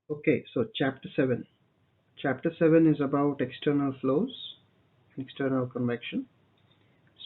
Okay, so chapter 7. Chapter 7 is about external flows, external convection.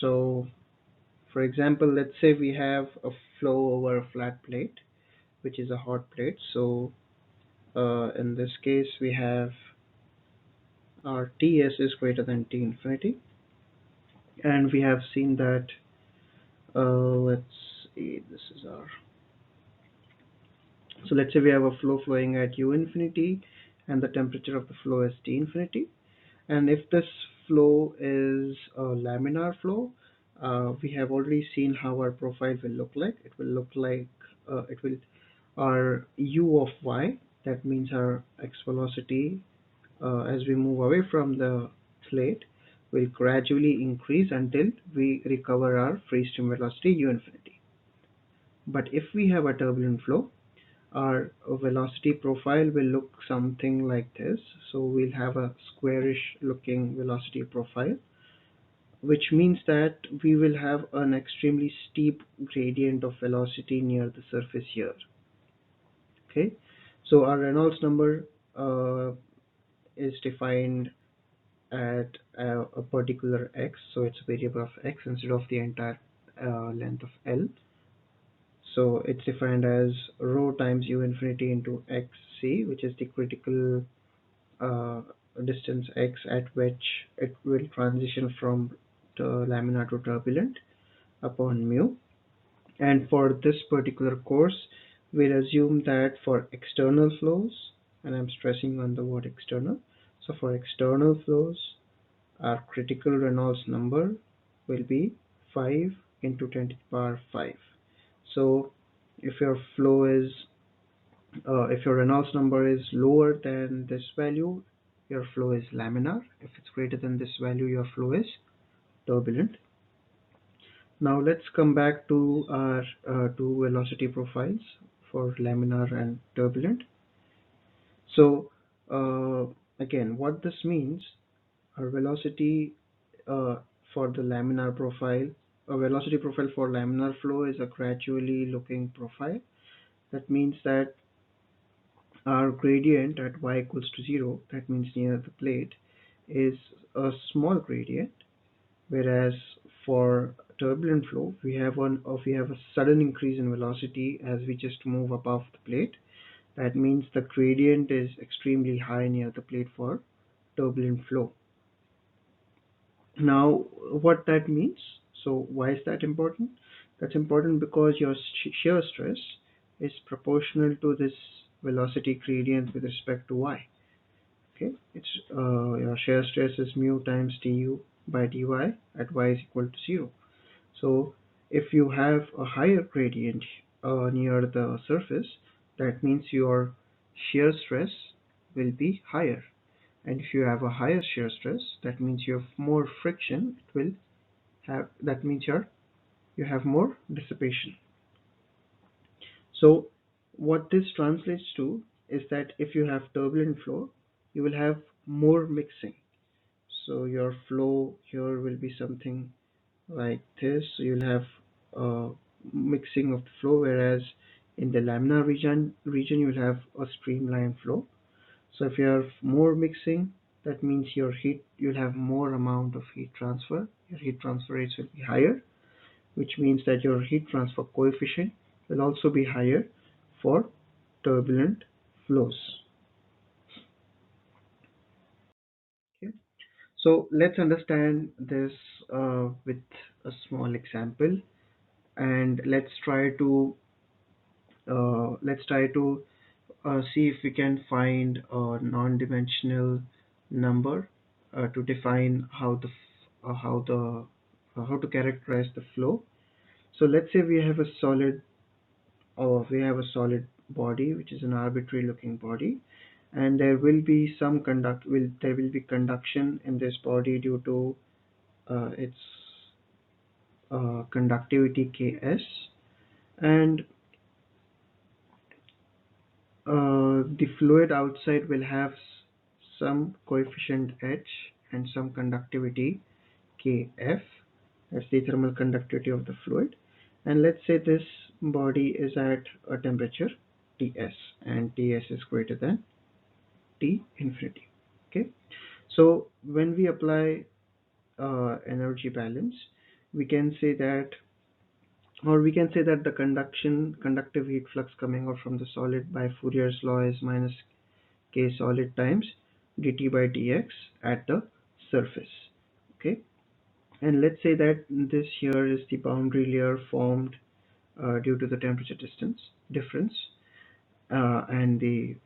So, for example, let's say we have a flow over a flat plate, which is a hot plate. So, in this case, we have our Ts is greater than T infinity, and we have seen that. Let's see, this is our. So, let's say we have a flow flowing at U infinity, and the temperature of the flow is T infinity. And if this flow is a laminar flow, we have already seen how our profile will look like. It will look like it will our u of y. That means our x velocity as we move away from the plate will gradually increase until we recover our free stream velocity u infinity. But if we have a turbulent flow, our velocity profile will look something like this. So we'll have a squarish looking velocity profile, which means that we will have an extremely steep gradient of velocity near the surface here. Okay, so our Reynolds number is defined at a particular x, so it's a variable of x instead of the entire length of L. So it's defined as rho times u infinity into xc, which is the critical uh, distance x at which it will transition from laminar to turbulent upon mu. And for this particular course, we'll assume that for external flows, and I'm stressing on the word external. So for external flows, our critical Reynolds number will be 5 into 10 to the power 5. So if your flow is if your Reynolds number is lower than this value, your flow is laminar. If it's greater than this value, your flow is turbulent. Now let's come back to our two velocity profiles for laminar and turbulent. So again, what this means, our velocity uh, for the laminar profile, a velocity profile for laminar flow is a gradually looking profile. That means that our gradient at y equals to 0, that means near the plate, is a small gradient, whereas for turbulent flow we have a sudden increase in velocity as we just move above the plate. That means the gradient is extremely high near the plate for turbulent flow. Now what that means, so why is that important? That's important because your shear stress is proportional to this velocity gradient with respect to y. Okay, it's your shear stress is mu times du by dy at y is equal to 0. So if you have a higher gradient near the surface, that means your shear stress will be higher. And if you have a higher shear stress, that means you have more friction. It will have that means you have more dissipation. So what this translates to is that if you have turbulent flow, you will have more mixing. So your flow here will be something like this. So you'll have a mixing of the flow, whereas in the laminar region you'll have a streamline flow. So if you have more mixing, that means you'll have more amount of heat transfer. Your heat transfer rates will be higher, which means that your heat transfer coefficient will also be higher for turbulent flows. Okay. So let's understand this with a small example, and let's try to see if we can find a non-dimensional number to define how to characterize the flow. So let's say we have a solid body, which is an arbitrary looking body, and there will be conduction in this body due to its conductivity Ks, and the fluid outside will have some coefficient H and some conductivity Kf. That's the thermal conductivity of the fluid. And let's say this body is at a temperature Ts, and Ts is greater than T infinity. Okay, so when we apply energy balance, we can say that, or we can say that the conductive heat flux coming out from the solid by Fourier's law is minus K solid times dt by dx at the surface. Okay, and let's say that this here is the boundary layer formed due to the temperature distance difference and the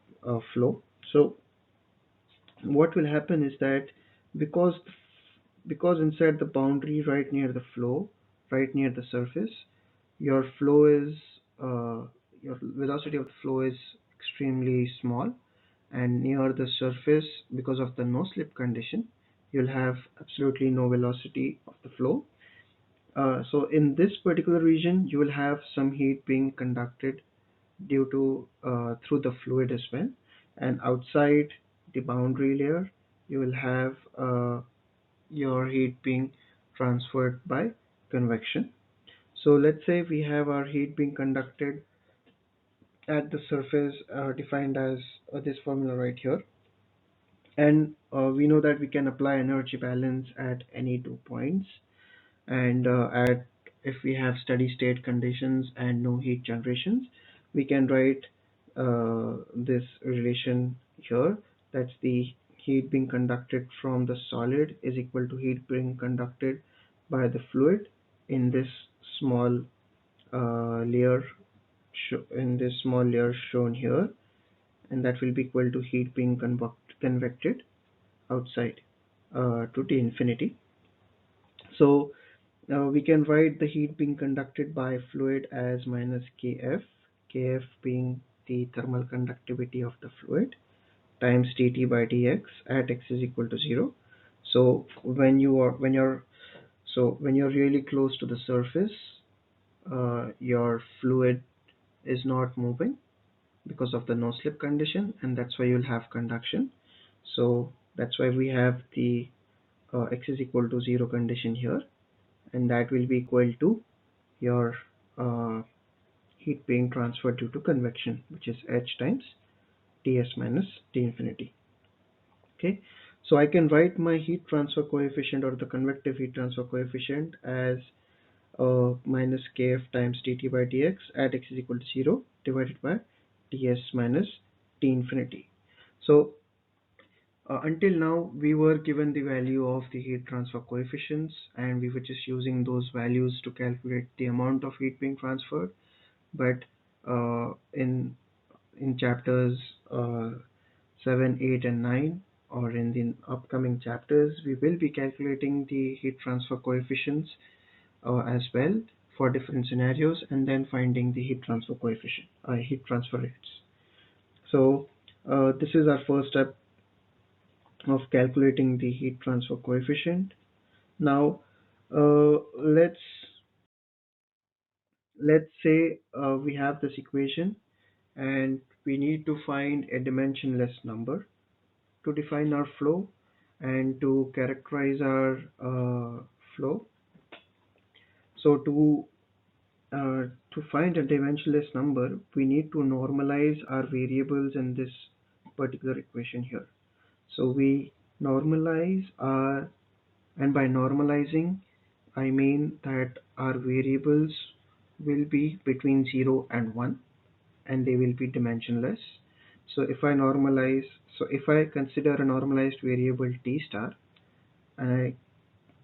flow. So what will happen is that, because inside the boundary, right near the flow, right near the surface, your flow is your velocity of the flow is extremely small, and near the surface, because of the no slip condition, you'll have absolutely no velocity of the flow. So in this particular region, you will have some heat being conducted due to through the fluid as well, and outside the boundary layer, you will have your heat being transferred by convection. So let's say we have our heat being conducted at the surface, defined as this formula right here, and we know that we can apply energy balance at any 2 points, and at if we have steady state conditions and no heat generations, we can write this relation here. That's the heat being conducted from the solid is equal to heat being conducted by the fluid in this small layer, in this small layer shown here, and that will be equal to heat being convected outside to T infinity. So we can write the heat being conducted by fluid as minus Kf, Kf being the thermal conductivity of the fluid, times dt by dx at x is equal to 0. So when you're really close to the surface, your fluid is not moving because of the no slip condition, and that's why you'll have conduction. So that's why we have the x is equal to 0 condition here, and that will be equal to your uh, heat being transferred due to convection, which is h times Ts minus T infinity. Okay, so I can write my heat transfer coefficient, or the convective heat transfer coefficient, as minus Kf times dt by dx at x is equal to 0 divided by Ts minus T infinity. So until now, we were given the value of the heat transfer coefficients, and we were just using those values to calculate the amount of heat being transferred. But in chapters 7, 8, and 9, or in the upcoming chapters, we will be calculating the heat transfer coefficients as well for different scenarios, and then finding the heat transfer coefficient, heat transfer rates. So this is our first step of calculating the heat transfer coefficient. Now let's say we have this equation, and we need to find a dimensionless number to define our flow and to characterize our flow. So to find a dimensionless number, we need to normalize our variables in this particular equation here. So we normalize our, and by normalizing, I mean that our variables will be between 0 and 1, and they will be dimensionless. So if I consider a normalized variable T star, and I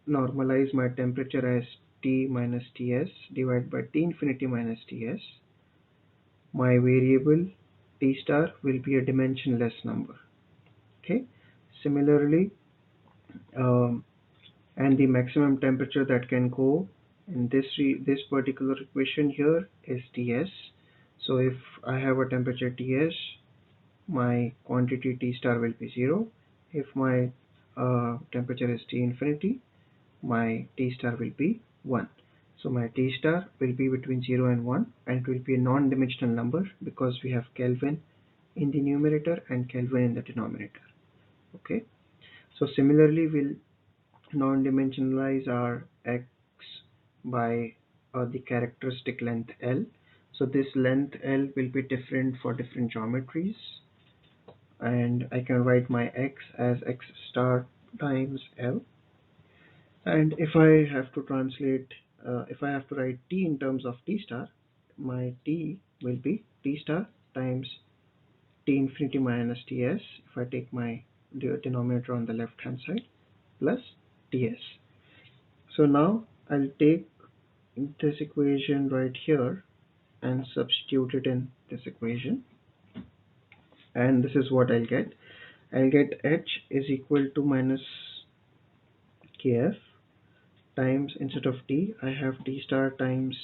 normalize my temperature as T minus Ts divided by T infinity minus Ts, my variable T star will be a dimensionless number. Okay. Similarly, um, and the maximum temperature that can go in this particular equation here is Ts. So if I have a temperature Ts, my quantity T star will be 0. If my temperature is T infinity, my T star will be 1. So my T star will be between 0 and 1, and it will be a non-dimensional number because we have Kelvin in the numerator and Kelvin in the denominator. Okay. So similarly, we'll non-dimensionalize our x by the characteristic length L. So this length L will be different for different geometries, and I can write my x as x star times L. And if I have to if I have to write t in terms of t star, my t will be t star times t infinity minus ts, if I take my denominator on the left hand side, plus ts. So now I'll take this equation right here and substitute it in this equation, and this is what I'll get. I'll get h is equal to minus kf times, instead of t I have t star times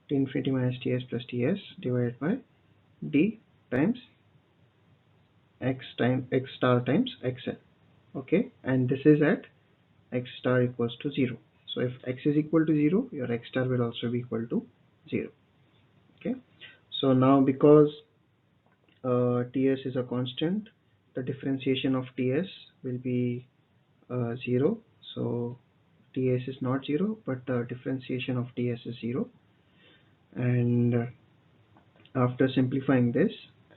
t infinity minus ts plus ts divided by d times x star times xn. Okay, and this is at x star equals to 0. So if x is equal to 0, your x star will also be equal to 0. Okay, so now because ts is a constant, the differentiation of ts will be 0. So ts is not 0, but the differentiation of ts is 0. And after simplifying this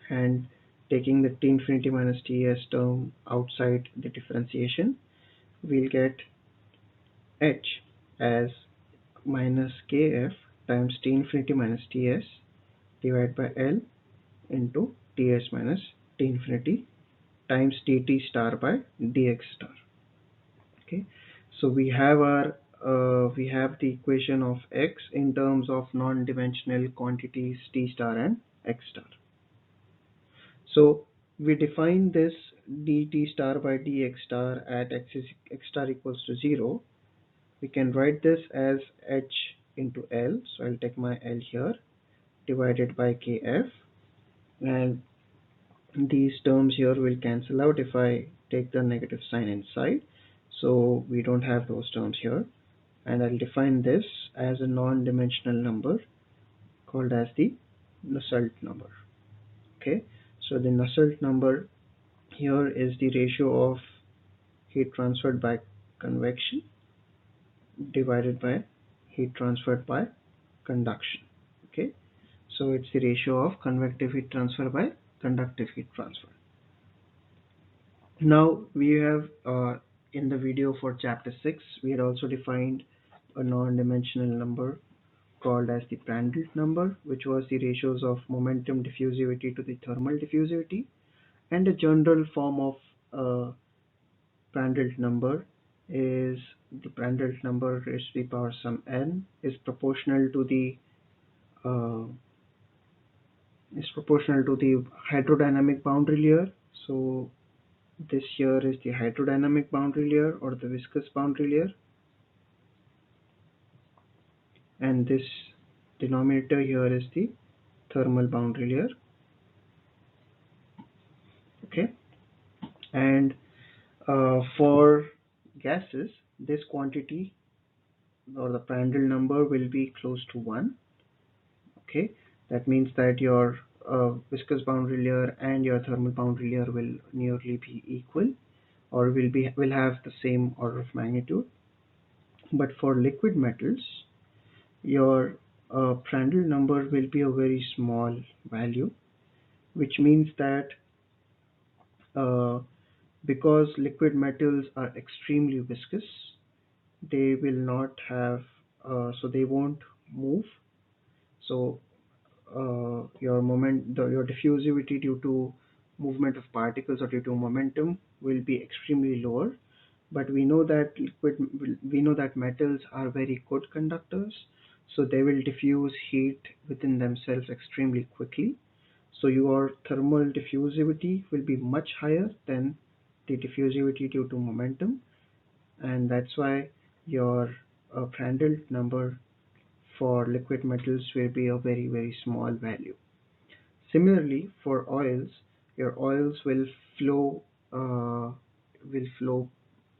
and taking the t infinity minus ts term outside the differentiation, we'll get h as minus kf times t infinity minus ts divided by L into ts minus t infinity times dt star by dx star. Okay, so we have the equation of x in terms of non-dimensional quantities t star and x star. So we define this dt star by dx star at x star equals to 0. We can write this as h into L. So I'll take my L here, divided by kf, and these terms here will cancel out if I take the negative sign inside. So we don't have those terms here. And I'll define this as a non-dimensional number called as the Nusselt number. Okay, so the Nusselt number here is the ratio of heat transferred by convection divided by heat transferred by conduction. Okay, so it's the ratio of convective heat transfer by conductive heat transfer. Now we have in the video for chapter 6, we had also defined a non-dimensional number called as the Prandtl number, which was the ratios of momentum diffusivity to the thermal diffusivity. And a general form of Prandtl number is the Prandtl number raised to the power some n uh, is proportional to the hydrodynamic boundary layer. So this here is the hydrodynamic boundary layer or the viscous boundary layer, and this denominator here is the thermal boundary layer. Okay, and for gases, this quantity or the Prandtl number will be close to 1. Okay, that means that your viscous boundary layer and your thermal boundary layer will nearly be equal, or will have the same order of magnitude. But for liquid metals, your Prandtl number will be a very small value, which means that uh, because liquid metals are extremely viscous, they will not have so they won't move. So your diffusivity due to movement of particles or due to momentum will be extremely lower. But we know that metals are very good conductors, so they will diffuse heat within themselves extremely quickly. So your thermal diffusivity will be much higher than the diffusivity due to momentum, and that's why your Prandtl number for liquid metals will be a very small value. Similarly, for oils, your oils will flow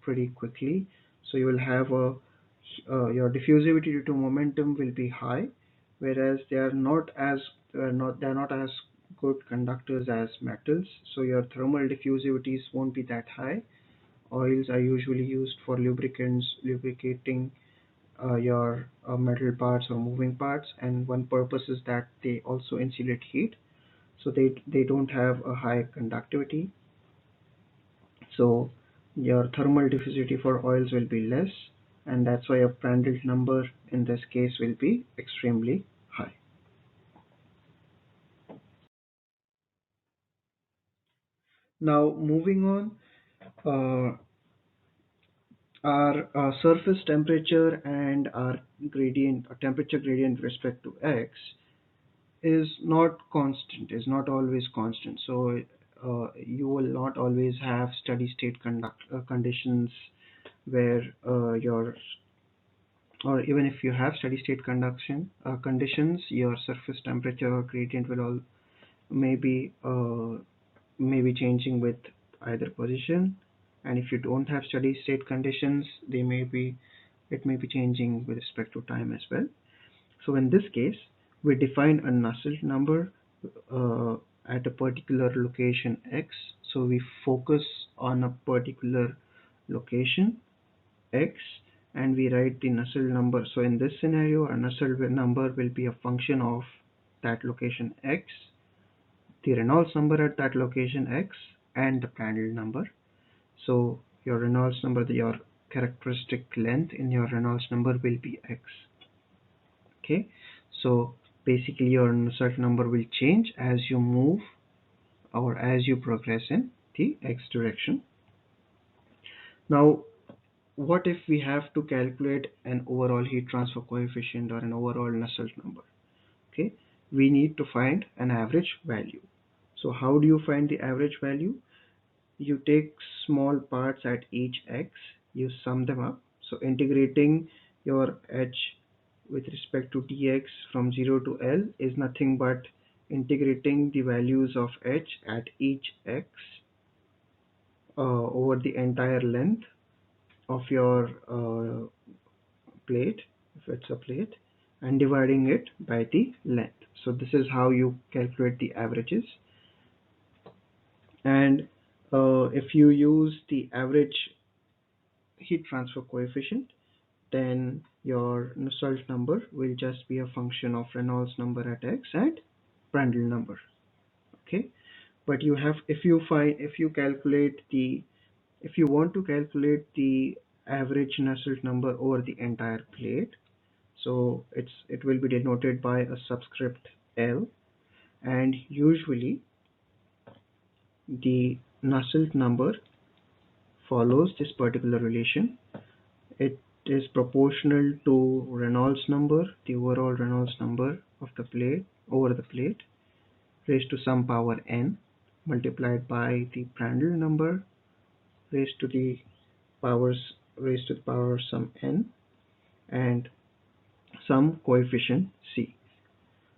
pretty quickly. So you will have your diffusivity due to momentum will be high, whereas they are not as good conductors as metals. So your thermal diffusivities won't be that high. Oils are usually used for lubricants, lubricating your metal parts or moving parts, and one purpose is that they also insulate heat, so they don't have a high conductivity. So your thermal diffusivity for oils will be less, and that's why your Prandtl number in this case will be extremely high. Now moving on, our surface temperature and our temperature gradient with respect to x is not constant, is not always constant. So you will not always have steady state conditions where your or even if you have steady state conduction conditions, your surface temperature or gradient will all maybe maybe changing with either position. And if you don't have steady state conditions, they may be it may be changing with respect to time as well. So in this case, we define a Nusselt number uh, at a particular location x. So we focus on a particular location x, and we write the Nusselt number. So in this scenario, a Nusselt number will be a function of that location x, the Reynolds number at that location x, and the Prandtl number. So your Reynolds number, your characteristic length in your Reynolds number will be x. Okay, so basically your Nusselt number will change as you move or as you progress in the x direction. Now, what if we have to calculate an overall heat transfer coefficient or an overall Nusselt number? Okay, we need to find an average value. So how do you find the average value? You take small parts at each x, you sum them up. So integrating your h with respect to dx from 0 to L is nothing but integrating the values of h at each x over the entire length of your plate, if it's a plate, and dividing it by the length. So this is how you calculate the averages. And if you use the average heat transfer coefficient, then your Nusselt number will just be a function of Reynolds number at x and Prandtl number. Okay, but you have if you calculate the if you want to calculate the average Nusselt number over the entire plate, so it will be denoted by a subscript L, and usually the Nusselt number follows this particular relation. It is proportional to Reynolds number, the overall Reynolds number of the plate over the plate, raised to some power n, multiplied by the Prandtl number raised to the power some n, and some coefficient c.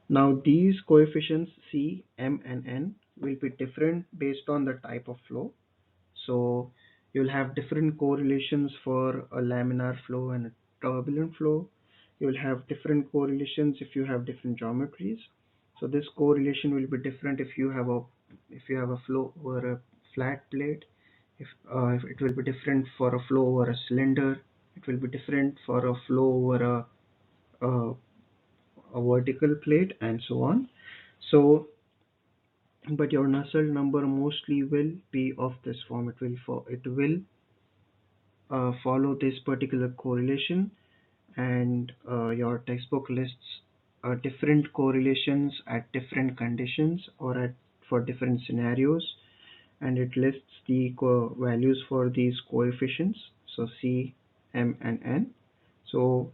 Now these coefficients c, m, and n will be different based on the type of flow. So you'll have different correlations for a laminar flow and a turbulent flow. You'll have different correlations if you have different geometries. So this correlation will be different if you have a flow over a flat plate. If it will be different for a flow over a cylinder. It will be different for a flow over a, a vertical plate, and so on. So but your Nusselt number mostly will be of this form. It will follow this particular correlation, and your textbook lists different correlations at different conditions or for different scenarios, and it lists the values for these coefficients, so c, m, and n. So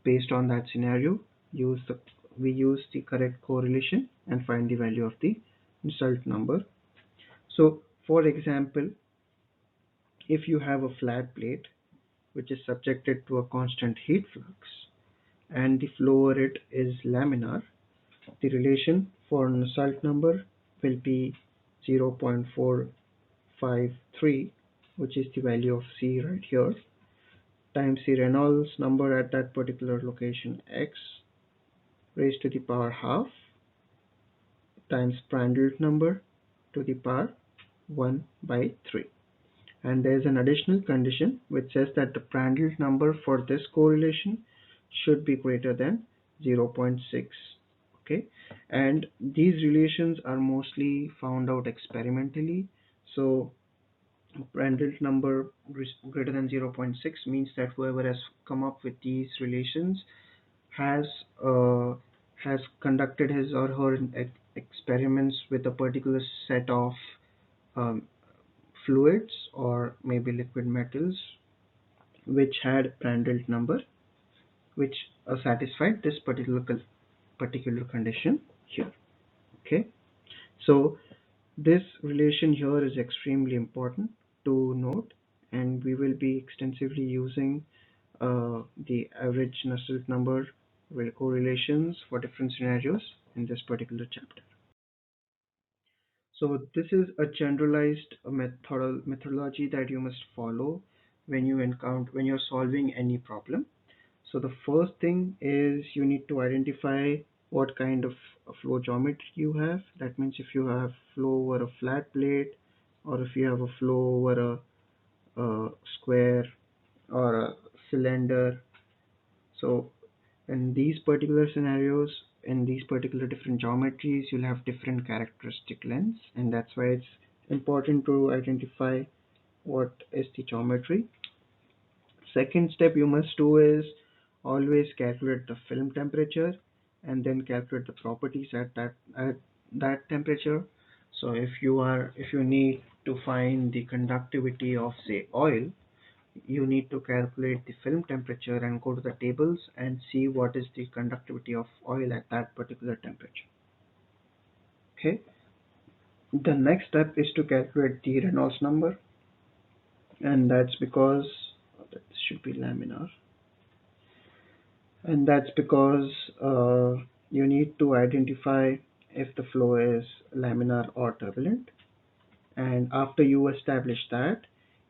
based on that scenario, we use the correct correlation and find the value of the Nusselt number. So for example, if you have a flat plate which is subjected to a constant heat flux and the flow over it is laminar, the relation for Nusselt number will be 0.453, which is the value of C right here, times the Reynolds number at that particular location x raised to the power half times Prandtl number to the power 1 by 3. And there's an additional condition which says that the Prandtl number for this correlation should be greater than 0.6. Okay, and these relations are mostly found out experimentally. So Prandtl number greater than 0.6 means that whoever has come up with these relations has uh, has conducted his or her experiments with a particular set of um, fluids or maybe liquid metals which had Prandtl number which satisfied this particular condition here. Okay, so this relation here is extremely important to note, and we will be extensively using the average Nusselt number correlations for different scenarios in this particular chapter. So this is a generalized methodology that you must follow when you're solving any problem. So the first thing is you need to identify what kind of flow geometry you have. That means if you have flow over a flat plate, or if you have a flow over a square or a cylinder. So in these particular scenarios, in these particular different geometries, you'll have different characteristic lengths, and that's why it's important to identify what is the geometry. Second step you must do is always calculate the film temperature and then calculate the properties at that temperature. So if you need to find the conductivity of say oil, you need to calculate the film temperature and go to the tables and see what is the conductivity of oil at that particular temperature. Okay. The next step is to calculate the Reynolds number, and that's because this should be laminar, and that's because you need to identify if the flow is laminar or turbulent. And after you establish that,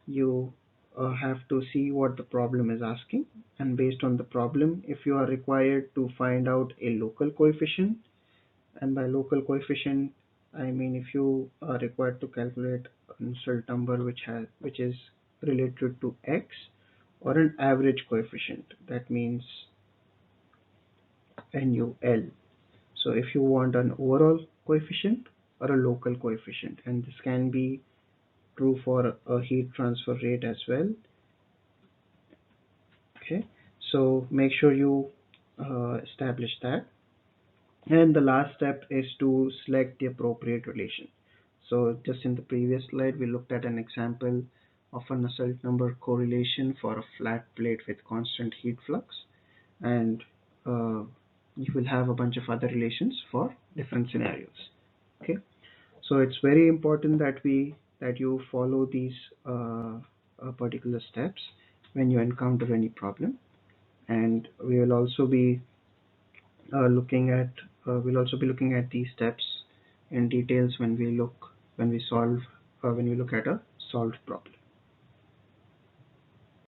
you have to see what the problem is asking, and based on the problem, if you are required to find out a local coefficient, and by local coefficient I mean if you are required to calculate a Nusselt number which is related to x, or an average coefficient, that means NUL. So if you want an overall coefficient or a local coefficient, and this can be true for a heat transfer rate as well. Okay, so make sure you establish that. And the last step is to select the appropriate relation. So just in the previous slide, we looked at an example of a Nusselt number correlation for a flat plate with constant heat flux, and you will have a bunch of other relations for different scenarios. Okay, so it's very important that you follow these particular steps when you encounter any problem, and we will also be looking at these steps in details when we look at a solved problem.